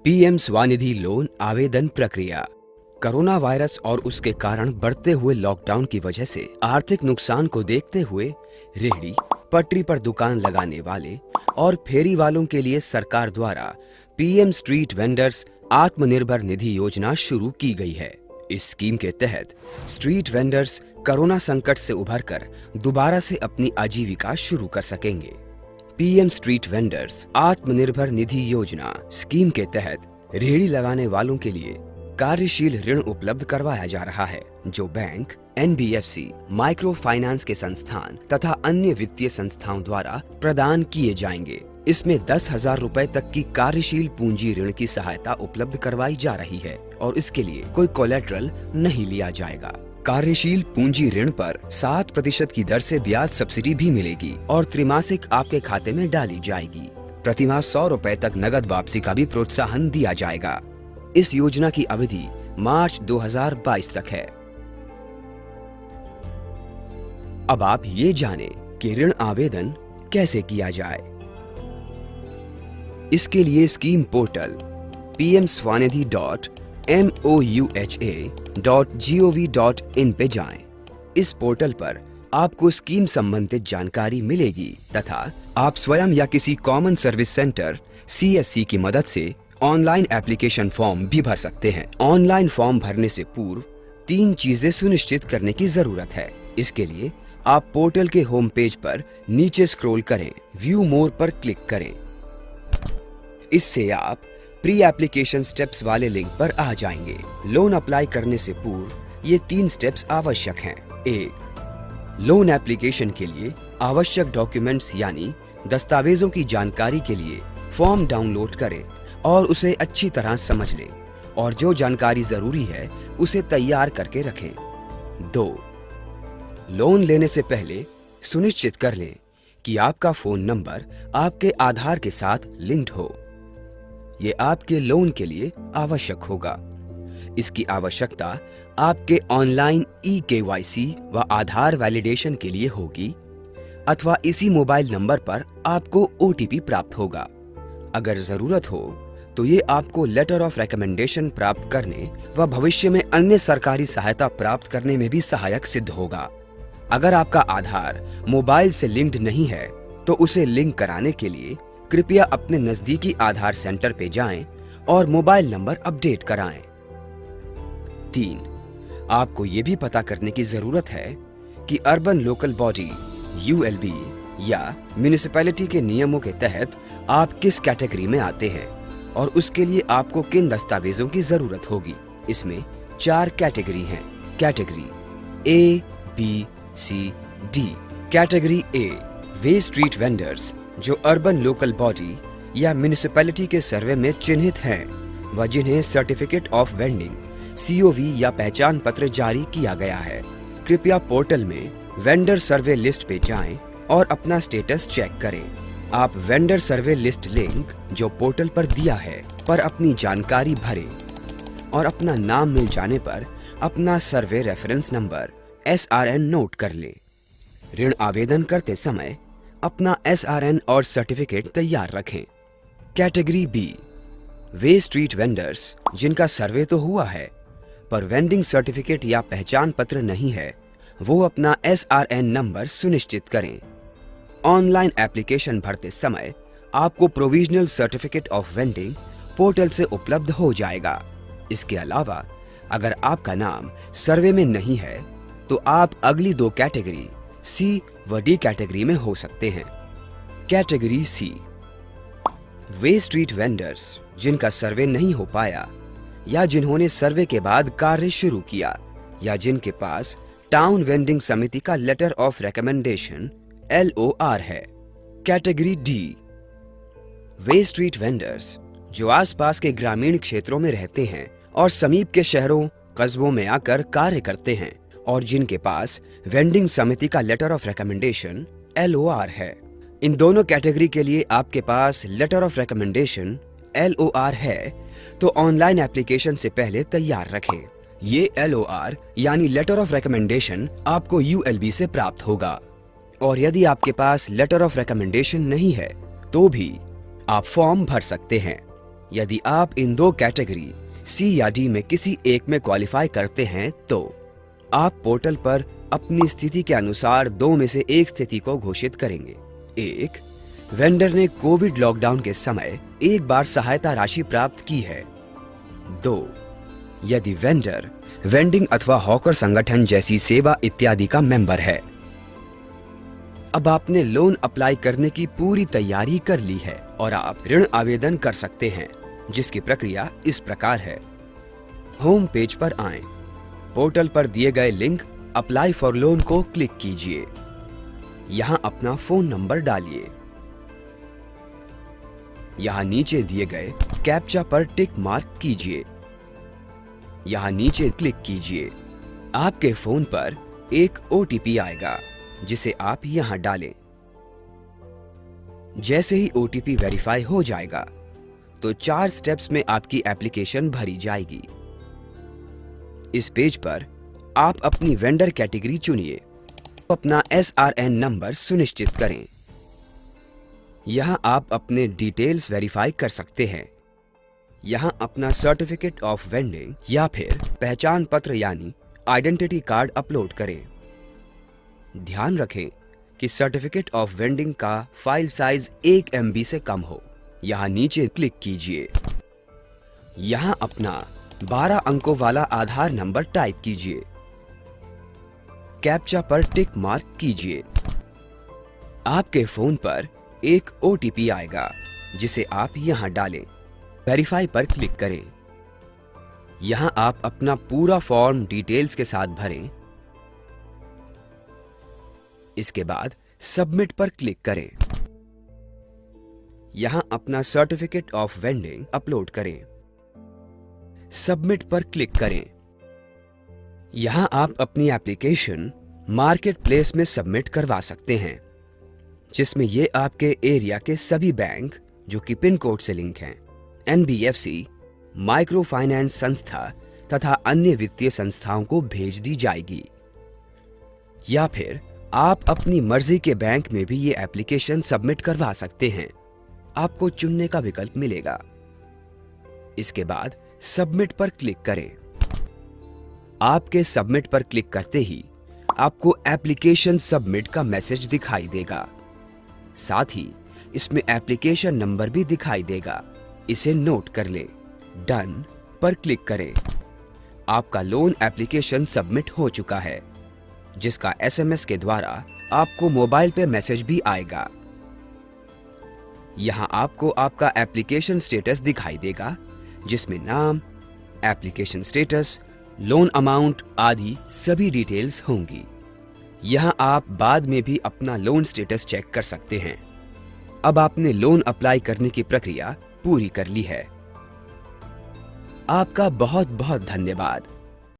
PM Svanidhi loan आवेदन प्रक्रिया। Corona virus और उसके कारण बढ़ते हुए लॉकडाउन की वजह से आर्थिक नुकसान को देखते हुए रेहड़ी, पटरी पर दुकान लगाने वाले और फेरी वालों के लिए सरकार द्वारा PM street vendors Atmanirbhar Nidhi योजना शुरू की गई है। इस स्कीम के तहत स्ट्रीट वेंडर्स कोरोना संकट से उभरकर दोबारा से अपनी आजीविका शुरू कर सकेंगे। PM street vendors Atmanirbhar Nidhi योजना स्कीम के तहत रेहड़ी लगाने वालों के लिए कार्यशील ऋण उपलब्ध करवाया जा रहा है, जो बैंक, एनबीएफसी, माइक्रो फाइनेंस के संस्थान तथा अन्य वित्तीय संस्थाओं द्वारा प्रदान किए जाएंगे। इसमें 10,000 रुपए तक की कार्यशील पूंजी ऋण की सहायता उपलब्ध करवाई जा रही है और इसके लिए कोई कोलेटरल नहीं लिया जाएगा। कार्यशील पूंजी ऋण पर 7% की दर से ब्याज सब्सिडी भी मिलेगी और त्रैमासिक आपके खाते में डाली जाएगी। प्रतिमाह 100 रुपए तक नगद वापसी का भी प्रोत्साहन दिया जाएगा। इस योजना की अवधि मार्च 2022 तक है। अब आप ये जाने कि ऋण आवेदन कैसे किया जाए। इसके लिए स्कीम पोर्टल pmswanidhi.mouha.gov.in पे जाएं। इस पोर्टल पर आपको स्कीम संबंधित जानकारी मिलेगी तथा आप स्वयं या किसी कॉमन सर्विस सेंटर CSC की मदद से ऑनलाइन एप्लीकेशन फॉर्म भी भर सकते हैं। ऑनलाइन फॉर्म भरने से पूर्व 3 चीजें सुनिश्चित करने की जरूरत है। इसके लिए आप पोर्टल के होम पेज पर नीचे स्क्रॉल करें, व्यू मोर पर क्लिक करें। इससे आप प्री एप्लीकेशन स्टेप्स वाले लिंक पर आ जाएंगे। लोन अप्लाई करने से पूर्व ये 3 स्टेप्स आवश्यक हैं। 1. लोन एप्लीकेशन के लिए आवश्यक डॉक्यूमेंट्स यानी दस्तावेजों की जानकारी के लिए फॉर्म डाउनलोड करें और उसे अच्छी तरह समझ लें और जो जानकारी जरूरी है उसे तैयार करके रखें। 2. लोन लेने से पहले सुनिश्चित कर लें कि आपका फोन नंबर आपके आधार के साथ लिंक्ड हो। ये आपके लोन के लिए आवश्यक होगा। इसकी आवश्यकता आपके ऑनलाइन eKYC व आधार वैलिडेशन के लिए होगी अथवा इसी मोबाइल नंबर पर आपको OTP प्राप्त होगा। अगर जरूरत हो तो ये आपको लेटर ऑफ रिकमेंडेशन प्राप्त करने व भविष्य में अन्य सरकारी सहायता प्राप्त करने में भी सहायक सिद्ध होगा। अगर आपका आधार मोबाइल से लिंक्ड नहीं है तो उसे लिंक कराने के लिए कृपया अपने नजदीकी आधार सेंटर पे जाएं और मोबाइल नंबर अपडेट कराएं। 3. आपको ये भी पता करने की जरूरत है कि अर्बन लोकल बॉडी ULB या म्युनिसिपैलिटी के नियमों के तहत आप किस कैटेगरी में आते हैं और उसके लिए आपको किन दस्तावेजों की जरूरत होगी। इसमें 4 कैटेगरी हैं। Category A, B, C, D। Category A way street vendors जो अर्बन लोकल बॉडी या म्युनिसिपैलिटी के सर्वे में चिन्हित हैं व जिन्हें सर्टिफिकेट ऑफ वेंडिंग COV या पहचान पत्र जारी किया गया है। कृपया पोर्टल में वेंडर सर्वे लिस्ट पे जाएं और अपना स्टेटस चेक करें। आप वेंडर सर्वे लिस्ट लिंक जो पोर्टल पर दिया है पर अपनी जानकारी भरें और अपना नाम मिल जाने पर अपना सर्वे रेफरेंस नंबर SRN नोट कर लें। ऋण आवेदन करते समय अपना SRN और सर्टिफिकेट तैयार रखें। Category B way street vendors जिनका सर्वे तो हुआ है पर वेंडिंग सर्टिफिकेट या पहचान पत्र नहीं है, वो अपना SRN नंबर सुनिश्चित करें। ऑनलाइन एप्लीकेशन भरते समय आपको provisional certificate of vending portal से उपलब्ध हो जाएगा। इसके अलावा अगर आपका नाम सर्वे में नहीं है तो आप अगली 2 कैटेगरी C व D कैटेगरी में हो सकते हैं। Category C way street vendors जिनका सर्वे नहीं हो पाया या जिन्होंने सर्वे के बाद कार्य शुरू किया या जिनके पास टाउन वेंडिंग समिति का लेटर ऑफ रिकमेंडेशन LOR है। Category D way street vendors जो आसपास के ग्रामीण क्षेत्रों में रहते हैं और समीप के शहरों कस्बों में आकर कार्य करते हैं और जिनके पास वेंडिंग समिति का लेटर ऑफ रिकमेंडेशन LOR है। इन दोनों कैटेगरी के लिए आपके पास लेटर ऑफ रिकमेंडेशन LOR है तो ऑनलाइन एप्लीकेशन से पहले तैयार रखें। ये LOR यानी लेटर ऑफ रिकमेंडेशन आपको ULB से प्राप्त होगा और यदि आपके पास लेटर ऑफ रिकमेंडेशन नहीं है तो भी आप फॉर्म भर सकते हैं। यदि आप इन दो कैटेगरी सी या डी में किसी एक में क्वालिफाई करते हैं तो आप पोर्टल पर अपनी स्थिति के अनुसार दो में से एक स्थिति को घोषित करेंगे। एक, वेंडर ने कोविड लॉकडाउन के समय एक बार सहायता राशि प्राप्त की है। दो, यदि वेंडर वेंडिंग अथवा हॉकर संगठन जैसी सेवा इत्यादि का मेंबर है। अब आपने लोन अप्लाई करने की पूरी तैयारी कर ली है और आप ऋण आवेदन कर सकते हैं, जिसकी प्रक्रिया इस प्रकार है। होम पेज पर आएं, पोर्टल पर दिए गए लिंक अप्लाई फॉर लोन को क्लिक कीजिए। यहां अपना फोन नंबर डालिए। यहां नीचे दिए गए कैप्चा पर टिक मार्क कीजिए। यहां नीचे क्लिक कीजिए। आपके फोन पर एक ओटीपी आएगा जिसे आप यहां डालें। जैसे ही ओटीपी वेरीफाई हो जाएगा तो 4 स्टेप्स में आपकी एप्लीकेशन भरी जाएगी। इस पेज पर आप अपनी वेंडर कैटेगरी चुनिए, अपना SRN नंबर सुनिश्चित करें। यहां आप अपने डिटेल्स वेरीफाई कर सकते हैं। यहां अपना सर्टिफिकेट ऑफ वेंडिंग या फिर पहचान पत्र यानी आइडेंटिटी कार्ड अपलोड करें। ध्यान रखें कि सर्टिफिकेट ऑफ वेंडिंग का फाइल साइज 1 MB से कम हो। यहां नीचे क्लिक कीजिए। यहां अपना 12 अंकों वाला आधार नंबर टाइप कीजिए। कैप्चा पर टिक मार्क कीजिए। आपके फोन पर एक ओटीपी आएगा जिसे आप यहां डालें। वेरीफाई पर क्लिक करें। यहां आप अपना पूरा फॉर्म डिटेल्स के साथ भरें। इसके बाद सबमिट पर क्लिक करें। यहां अपना सर्टिफिकेट ऑफ वेंडिंग अपलोड करें। सबमिट पर क्लिक करें। यहां आप अपनी एप्लीकेशन मार्केट प्लेस में सबमिट करवा सकते हैं, जिसमें ये आपके एरिया के सभी बैंक जो कि पिन कोड से लिंक हैं, NBFC, माइक्रो फाइनेंस संस्था तथा अन्य वित्तीय संस्थाओं को भेज दी जाएगी। या फिर आप अपनी मर्जी के बैंक में भी ये एप्लीकेशन सबमिट करवा सकते हैं। आपको चुनने का विकल्प मिलेगा। इसके बाद सबमिट पर क्लिक करें। आपके सबमिट पर क्लिक करते ही आपको एप्लीकेशन सबमिट का मैसेज दिखाई देगा। साथ ही इसमें एप्लीकेशन नंबर भी दिखाई देगा। इसे नोट कर लें। डन पर क्लिक करें। आपका लोन एप्लीकेशन सबमिट हो चुका है, जिसका SMS के द्वारा आपको मोबाइल पे मैसेज भी आएगा। यहां आपको आपका एप्लीकेशन स्टेटस दिखाई देगा, जिसमें नाम, एप्लीकेशन स्टेटस, लोन अमाउंट आदि सभी डिटेल्स होंगी। यहां आप बाद में भी अपना लोन स्टेटस चेक कर सकते हैं। अब आपने लोन अप्लाई करने की प्रक्रिया पूरी कर ली है। आपका बहुत बहुत धन्यवाद।